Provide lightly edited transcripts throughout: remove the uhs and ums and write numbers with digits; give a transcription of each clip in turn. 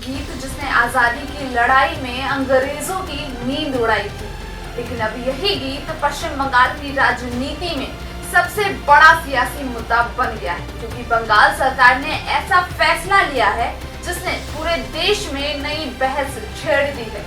गीत जिसने आजादी की लड़ाई में अंग्रेजों की नींद उड़ाई थी। लेकिन अब यही गीत पश्चिम बंगाल की राजनीति में सबसे बड़ा सियासी मुद्दा बन गया है, क्योंकि बंगाल सरकार ने ऐसा फैसला लिया है जिसने पूरे देश में नई बहस छेड़ दी है।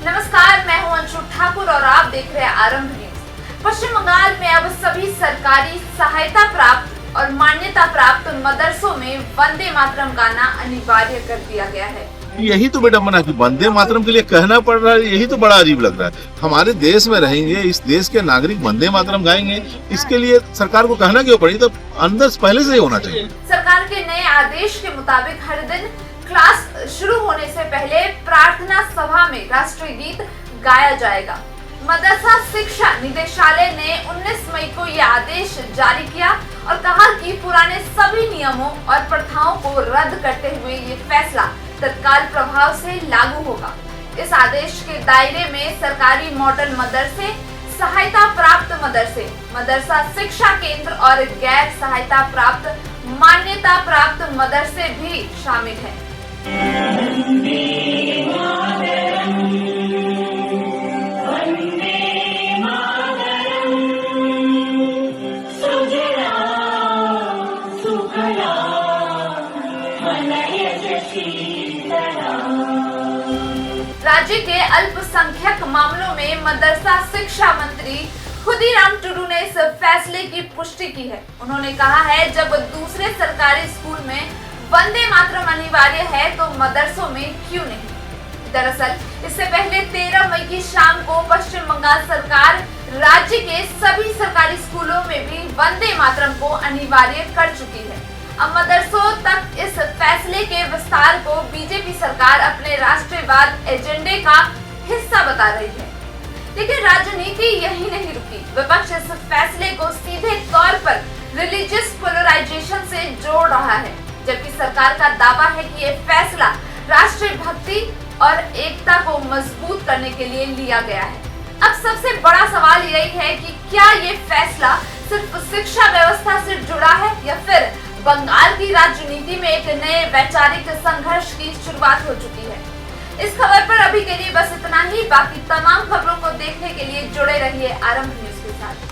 नमस्कार, मैं हूं अंशु ठाकुर और आप देख रहे हैं आरंभ न्यूज। पश्चिम बंगाल में अब सभी सरकारी सहायता प्राप्त और मान्यता प्राप्त मदरसों में वंदे मातरम गाना अनिवार्य कर दिया गया है। यही तो विडम्बना कि वंदे मातरम के लिए कहना पड़ रहा है, यही तो बड़ा अजीब लग रहा है। हमारे देश में रहेंगे, इस देश के नागरिक वंदे मातरम गाएंगे, इसके लिए सरकार को कहना क्यों पड़ी? तो अंदर पहले से ही होना चाहिए। सरकार के नए आदेश के मुताबिक हर दिन क्लास शुरू होने से पहले प्रार्थना सभा में राष्ट्रीय गीत गाया जाएगा। मदरसा शिक्षा निदेशालय ने 19 मई को यह आदेश जारी किया और कहा कि पुराने सभी नियमों और प्रथाओं को रद्द करते हुए ये फैसला तत्काल प्रभाव से लागू होगा। इस आदेश के दायरे में सरकारी मॉडल मदरसे, सहायता प्राप्त मदरसे, मदरसा शिक्षा केंद्र और गैर सहायता प्राप्त मान्यता प्राप्त मदरसे भी शामिल हैं। राज्य के अल्पसंख्यक मामलों में मदरसा शिक्षा मंत्री खुदीराम टुडू ने इस फैसले की पुष्टि की है। उन्होंने कहा है, जब दूसरे सरकारी स्कूल में वंदे मातरम अनिवार्य है तो मदरसों में क्यों नहीं? दरअसल इससे पहले 13 मई की शाम को पश्चिम बंगाल सरकार राज्य के सभी सरकारी स्कूलों में भी वंदे मातरम को अनिवार्य कर चुकी है। अब मदरसों तक इस फैसले के विस्तार को बीजेपी सरकार अपने राष्ट्रवाद एजेंडे का हिस्सा बता रही है। लेकिन राजनीति यही नहीं रुकी। विपक्ष इस फैसले को सीधे तौर पर रिलीजियस पोलराइजेशन से जोड़ रहा है, जबकि सरकार का दावा है कि ये फैसला राष्ट्रीय भक्ति और एकता को मजबूत करने के लिए लिया गया है। अब सबसे बड़ा सवाल यही है कि क्या ये फैसला सिर्फ शिक्षा व्यवस्था से जुड़ा है या फिर बंगाल की राजनीति में एक नए वैचारिक संघर्ष की शुरुआत हो चुकी है। इस खबर पर अभी के लिए बस इतना ही। बाकी तमाम खबरों को देखने के लिए जुड़े रहिए आरंभ न्यूज के साथ।